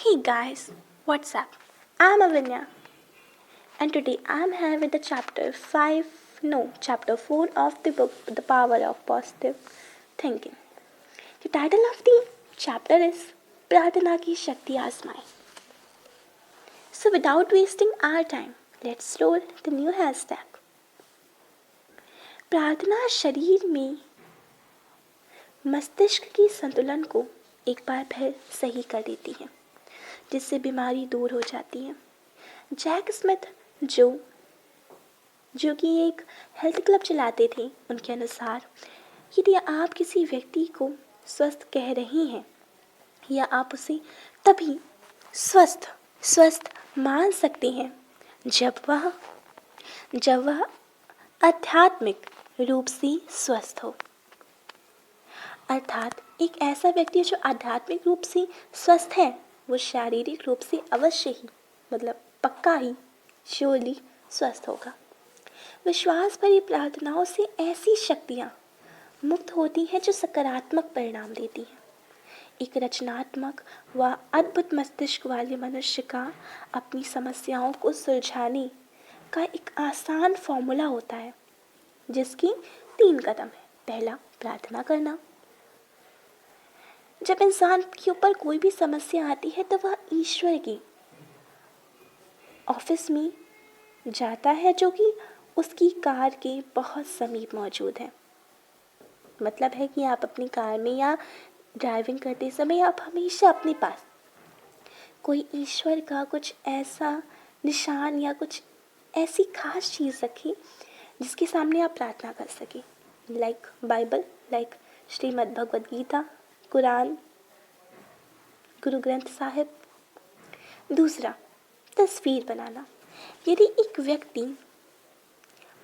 Hey guys, what's up? I'm Avinya and today I'm here with the chapter 4 of the book The Power of Positive Thinking. The title of the chapter is प्रार्थना की शक्ति आजमाएं. So without wasting our time, let's roll the new hashtag. प्रार्थना शरीर में मस्तिष्क की संतुलन को एक बार फिर सही कर देती है, जिससे बीमारी दूर हो जाती है. जैक स्मिथ जो कि एक हेल्थ क्लब चलाते थे, उनके अनुसार यदि आप किसी व्यक्ति को स्वस्थ कह रही हैं या आप उसे तभी स्वस्थ मान सकते हैं जब वह आध्यात्मिक रूप से स्वस्थ हो. अर्थात एक ऐसा व्यक्ति जो आध्यात्मिक रूप से स्वस्थ है वो शारीरिक रूप से अवश्य ही पक्का ही श्योरली स्वस्थ होगा. विश्वास भरी प्रार्थनाओं से ऐसी शक्तियाँ मुक्त होती हैं जो सकारात्मक परिणाम देती हैं. एक रचनात्मक व अद्भुत मस्तिष्क वाले मनुष्य का अपनी समस्याओं को सुलझाने का एक आसान फॉर्मूला होता है, जिसकी 3 कदम है. पहला, प्रार्थना करना. जब इंसान के ऊपर कोई भी समस्या आती है तो वह ईश्वर की ऑफिस में जाता है, जो कि उसकी कार के बहुत समीप मौजूद है. मतलब है कि आप अपनी कार में या ड्राइविंग करते समय आप हमेशा अपने पास कोई ईश्वर का कुछ ऐसा निशान या कुछ ऐसी खास चीज़ रखें जिसके सामने आप प्रार्थना कर सकें. Like Bible, like Shrimad Bhagavad Gita, Quran, Guru Granth Sahib. दूसरा, तस्वीर बनाना. यदि एक व्यक्ति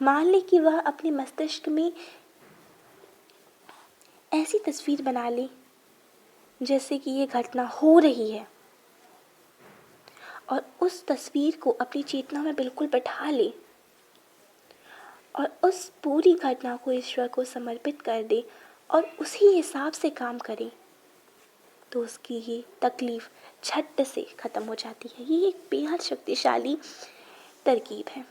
मान ले कि वह अपने मस्तिष्क में ऐसी तस्वीर बना ले जैसे कि ये घटना हो रही है और उस तस्वीर को अपनी चेतना में बिल्कुल बैठा ले और उस पूरी घटना को ईश्वर को समर्पित कर दे और उसी हिसाब से काम करे, तो उसकी ये तकलीफ झट से ख़त्म हो जाती है. ये एक बेहद शक्तिशाली तरकीब है.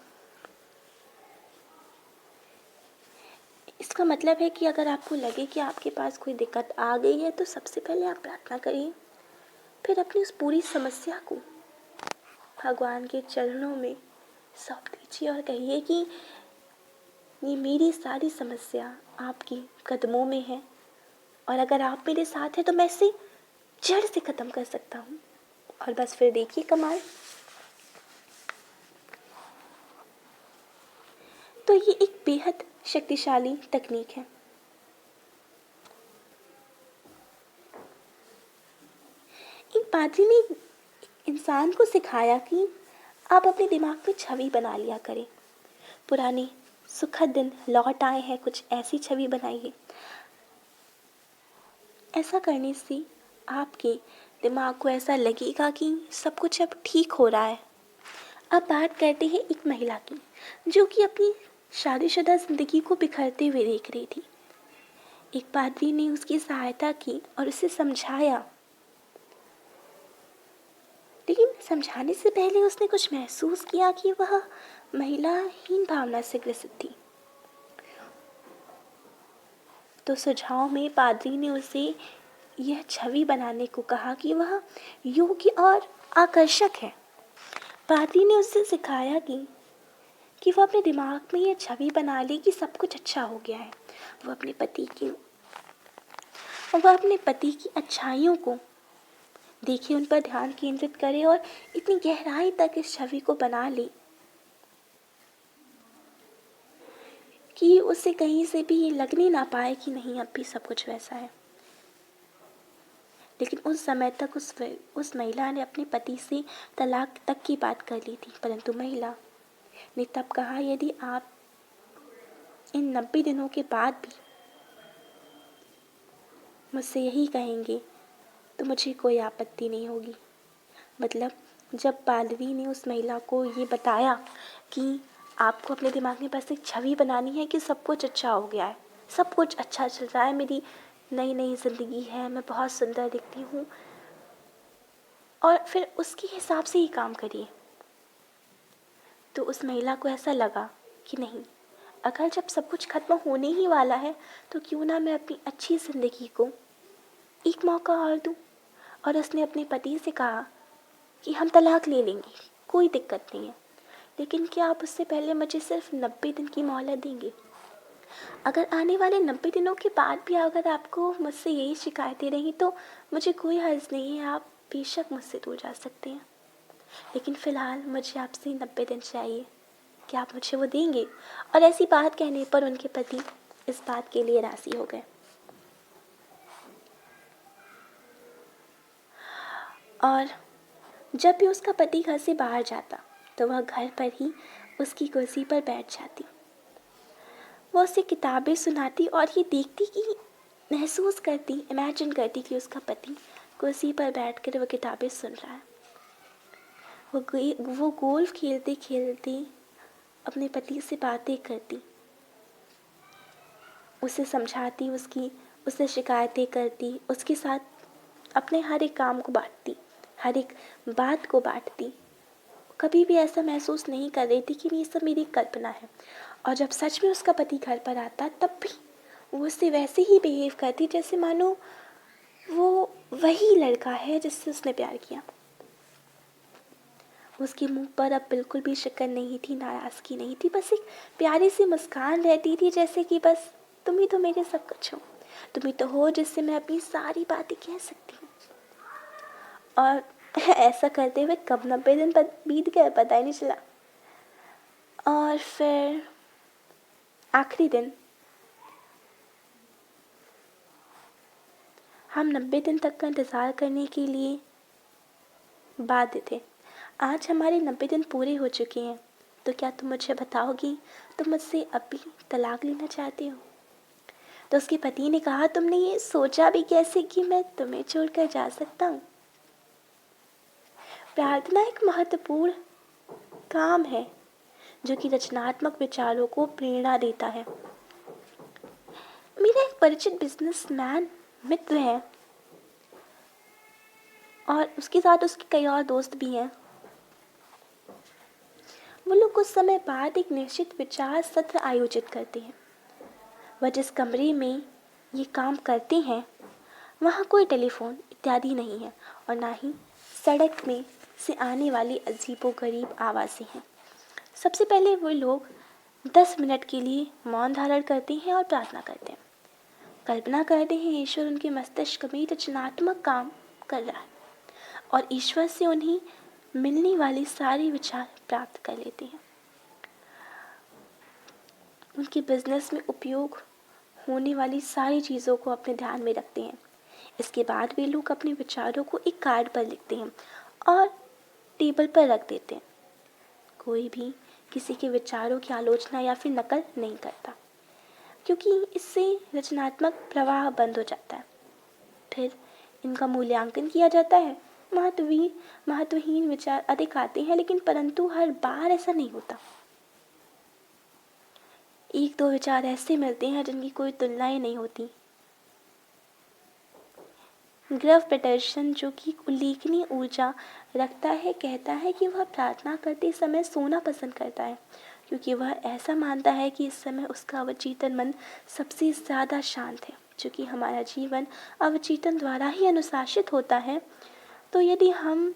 इसका मतलब है कि अगर आपको लगे कि आपके पास कोई दिक्कत आ गई है तो सबसे पहले आप प्रार्थना करिए, फिर अपनी उस पूरी समस्या को भगवान के चरणों में सौंप दीजिए और कहिए कि ये मेरी सारी समस्या आपके कदमों में है और अगर आप मेरे साथ हैं तो मैं इसे जड़ से ख़त्म कर सकता हूँ. और बस फिर देखिए कमाल. तो ये एक बेहद शक्तिशाली तकनीक है. एक पादरी ने एक इंसान को सिखाया कि आप अपने दिमाग में छवि बना लिया करें. पुराने सुखद दिन लौट आए हैं, कुछ ऐसी छवि बनाइए. ऐसा करने से आपके दिमाग को ऐसा लगेगा कि सब कुछ अब ठीक हो रहा है. अब बात करते हैं एक महिला की जो कि अपनी शादीशुदा ज़िंदगी को बिखरते हुए देख रही थी. एक पादरी ने उसकी सहायता की और उसे समझाया, लेकिन समझाने से पहले उसने कुछ महसूस किया कि वह महिला हीन भावना से ग्रसित थी. तो सुझाव में पादरी ने उसे यह छवि बनाने को कहा कि वह योग्य और आकर्षक है. पादरी ने उसे सिखाया कि वह अपने दिमाग में यह छवि बना ले कि सब कुछ अच्छा हो गया है. वह अपने पति की अच्छाइयों को देखे, उन पर ध्यान केंद्रित करे और इतनी गहराई तक इस छवि को बना ले कि उसे कहीं से भी ये लगने ना पाए कि नहीं अब भी सब कुछ वैसा है. लेकिन उस समय तक उस महिला ने अपने पति से तलाक तक की बात कर ली थी. परंतु महिला ने तब कहा, यदि आप इन 90 दिनों के बाद भी मुझसे यही कहेंगे तो मुझे कोई आपत्ति नहीं होगी. मतलब जब पादरी ने उस महिला को ये बताया कि आपको अपने दिमाग में बस एक छवि बनानी है कि सब कुछ अच्छा हो गया है, सब कुछ अच्छा चल रहा है, मेरी नई नई ज़िंदगी है, मैं बहुत सुंदर दिखती हूँ और फिर उसके हिसाब से ही काम करिए। तो उस महिला को ऐसा लगा कि नहीं, अगर जब सब कुछ खत्म होने ही वाला है तो क्यों ना मैं अपनी अच्छी ज़िंदगी को एक मौका और दूँ। और उसने अपने पति से कहा कि हम तलाक ले लेंगे, कोई दिक्कत नहीं है, लेकिन क्या आप उससे पहले मुझे सिर्फ 90 दिन की मोहलत देंगे? अगर आने वाले 90 दिनों के बाद भी अगर आपको मुझसे यही शिकायतें रहीं तो मुझे कोई हर्ज नहीं है, आप बेशक मुझसे दूर जा सकते हैं, लेकिन फ़िलहाल मुझे आपसे 90 दिन चाहिए। क्या आप मुझे वो देंगे? और ऐसी बात कहने पर उनके पति इस बात के लिए राज़ी हो गए। और जब भी उसका पति घर से बाहर जाता तो वह घर पर ही उसकी कुर्सी पर बैठ जाती। वो उसे किताबें सुनाती और ये देखती कि महसूस करती, इमेजिन करती कि उसका पति कुर्सी पर बैठकर वह किताबें सुन रहा है। वो गोल्फ खेलते खेलते अपने पति से बातें करती, उसे समझाती, उससे शिकायतें करती, उसके साथ अपने हर एक काम को बांटती, हर एक बात को बांटती। कभी भी ऐसा महसूस नहीं कर रही थी कि ये सब मेरी कल्पना है। और जब सच में उसका पति घर पर आता तब भी वो उससे वैसे ही बिहेव करती जैसे मानो वो वही लड़का है जिससे उसने प्यार किया। उसके मुंह पर अब बिल्कुल भी शिकन नहीं थी, नाराज़गी नहीं थी, बस एक प्यारी सी मुस्कान रहती थी, जैसे कि बस तुम ही तो मेरे सब कुछ हो, तुम ही तो हो जिससे मैं अपनी सारी बातें कह सकती हूँ। और ऐसा करते हुए कब 90 दिन बीत गए पता ही नहीं चला। और फिर आखिरी दिन हम 90 दिन तक का इंतज़ार करने के लिए बाध्य थे। आज हमारे 90 दिन पूरे हो चुके हैं, तो क्या तुम मुझे बताओगी तुम मुझसे अभी तलाक लेना चाहती हो? तो उसके पति ने कहा, तुमने ये सोचा भी कैसे कि मैं तुम्हें छोड़कर जा सकता हूँ? प्रार्थना एक महत्वपूर्ण काम है जो कि रचनात्मक विचारों को प्रेरणा देता है। मेरा एक परिचित बिजनेसमैन मित्र है और उसके साथ उसके कई और दोस्त भी हैं। वो लोग कुछ समय बाद एक निश्चित विचार सत्र आयोजित करते हैं। वह जिस कमरे में ये काम करते हैं वहाँ कोई टेलीफोन इत्यादि नहीं है और ना ही सड़क में से आने वाली अजीबोगरीब आवाज़ें हैं। सबसे पहले वो लोग 10 मिनट के लिए मौन धारण करते हैं और प्रार्थना करते हैं। कल्पना करते हैं ईश्वर उनके मस्तिष्क में रचनात्मक काम कर रहा है और ईश्वर से उन्हें मिलने वाले सारे विचार प्राप्त कर लेते हैं। उनके बिजनेस में उपयोग होने वाली सारी चीज़ों को अपने ध्यान में रखते हैं। इसके बाद वे लोग अपने विचारों को एक कार्ड पर लिखते हैं और टेबल पर रख देते हैं। कोई भी किसी के विचारों की आलोचना या फिर नकल नहीं करता, क्योंकि इससे रचनात्मक प्रवाह बंद हो जाता है। फिर इनका मूल्यांकन किया जाता है। महत्वहीन विचार अधिक आते हैं, लेकिन परंतु हर बार ऐसा नहीं होता। एक दो विचार ऐसे मिलते हैं जिनकी कोई तुलना ही नहीं होती। ग्रव पेटरसन, जो कि उल्लेखनीय ऊर्जा रखता है, कहता है कि वह प्रार्थना करते समय सोना पसंद करता है, क्योंकि वह ऐसा मानता है कि इस समय उसका अवचेतन मन सबसे ज़्यादा शांत है। चूँकि हमारा जीवन अवचेतन द्वारा ही अनुशासित होता है, तो यदि हम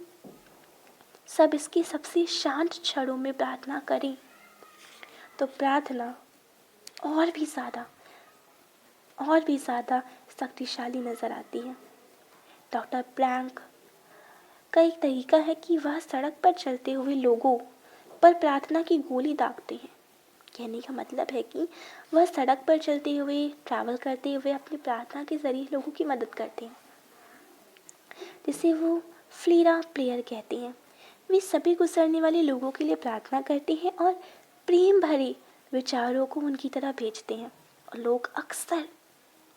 सब इसके सबसे शांत क्षणों में प्रार्थना करें तो प्रार्थना और भी ज़्यादा शक्तिशाली नज़र आती है। डॉक्टर प्लैंक का एक तरीका है कि वह सड़क पर चलते हुए लोगों पर प्रार्थना की गोली दागते हैं। कहने का मतलब है कि वह सड़क पर चलते हुए, ट्रैवल करते हुए अपनी प्रार्थना के ज़रिए लोगों की मदद करते हैं, जिसे वो फ्लीरा प्रेयर कहते हैं। वे सभी गुजरने वाले लोगों के लिए प्रार्थना करते हैं और प्रेम भरे विचारों को उनकी तरफ भेजते हैं, और लोग अक्सर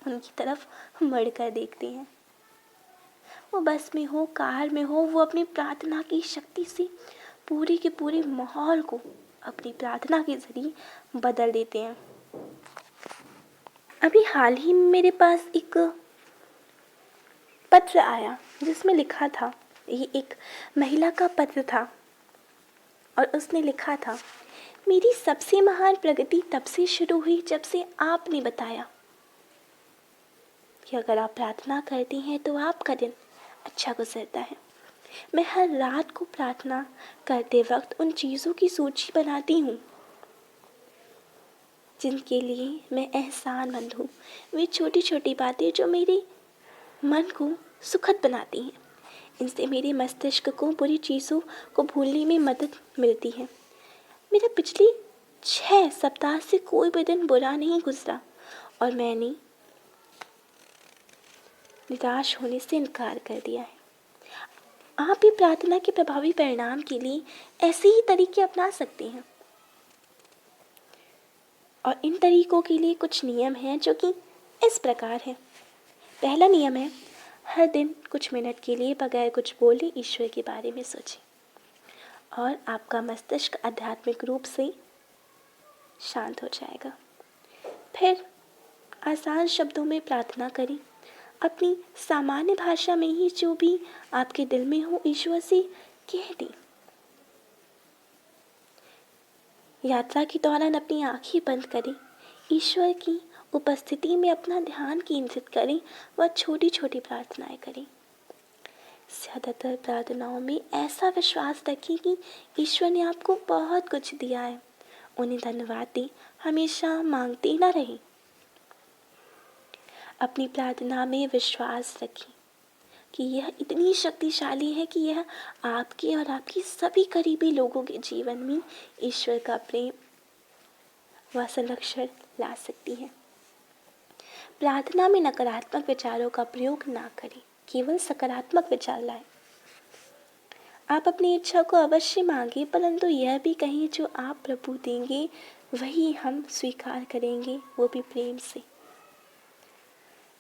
उनकी तरफ मुड़कर देखते हैं। वो बस में हो, कार में हो, वो अपनी प्रार्थना की शक्ति से पूरे के पूरे माहौल को अपनी प्रार्थना के जरिए बदल देते हैं। अभी हाल ही में मेरे पास एक पत्र आया जिसमें लिखा था ये एक महिला का पत्र था और उसने लिखा था, मेरी सबसे महान प्रगति तब से शुरू हुई जब से आपने बताया कि अगर आप प्रार्थना करती हैं तो आपका दिन अच्छा गुजरता है। मैं हर रात को प्रार्थना करते वक्त उन चीज़ों की सूची बनाती हूँ जिनके लिए मैं एहसानमंद हूँ। वे छोटी छोटी बातें जो मेरे मन को सुखद बनाती हैं। इनसे मेरे मस्तिष्क को बुरी चीज़ों को भूलने में मदद मिलती है। मेरा पिछले 6 सप्ताह से कोई भी दिन बुरा नहीं गुजरा और मैंने निराश होने से इनकार कर दिया है। आप भी प्रार्थना के प्रभावी परिणाम के लिए ऐसे ही तरीके अपना सकते हैं और इन तरीकों के लिए कुछ नियम हैं जो कि इस प्रकार हैं। पहला नियम है, हर दिन कुछ मिनट के लिए बगैर कुछ बोले ईश्वर के बारे में सोचें और आपका मस्तिष्क आध्यात्मिक रूप से शांत हो जाएगा। फिर आसान शब्दों में प्रार्थना करें। अपनी सामान्य भाषा में ही जो भी आपके दिल में हो ईश्वर से कह दें। यात्रा के दौरान अपनी आंखें बंद करें, ईश्वर की उपस्थिति में अपना ध्यान केंद्रित करें व छोटी छोटी प्रार्थनाएं करें। ज़्यादातर प्रार्थनाओं में ऐसा विश्वास रखें कि ईश्वर ने आपको बहुत कुछ दिया है। उन्हें धन्यवाद दें, हमेशा मांगते न रहें। अपनी प्रार्थना में विश्वास रखें कि यह इतनी शक्तिशाली है कि यह आपके और आपके सभी करीबी लोगों के जीवन में ईश्वर का प्रेम व संरक्षण ला सकती है। प्रार्थना में नकारात्मक विचारों का प्रयोग ना करें, केवल सकारात्मक विचार लाएं। आप अपनी इच्छा को अवश्य मांगे, परंतु यह भी कहें जो आप प्रभु देंगे वही हम स्वीकार करेंगे, वो भी प्रेम से।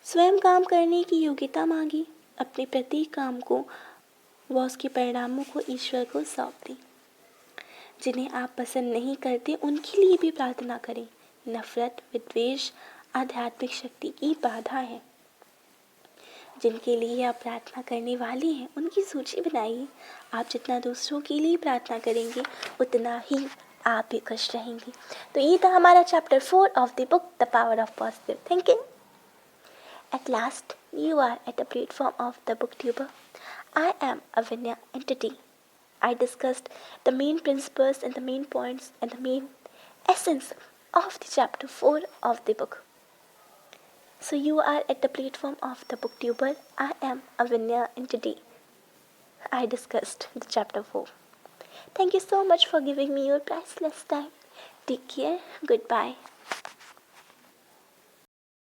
स्वयं काम करने की योग्यता मांगी, अपने प्रत्येक काम को व उसके परिणामों को ईश्वर को सौंप दें। जिन्हें आप पसंद नहीं करते उनके लिए भी प्रार्थना करें। नफरत, विद्वेष आध्यात्मिक शक्ति की बाधा है। जिनके लिए आप प्रार्थना करने वाले हैं उनकी सूची बनाइए। आप जितना दूसरों के लिए प्रार्थना करेंगे उतना ही आप भी खुश रहेंगे। तो ये था हमारा chapter 4 of the book the power of positive thinking. At last, you are at the platform of the booktuber. I am a Vinya entity. I discussed the main principles and the main points and the main essence of the chapter 4 of the book. So you are at the platform of the booktuber. I am a Vinya entity. I discussed the chapter 4. Thank you so much for giving me your priceless time. Take care. Goodbye.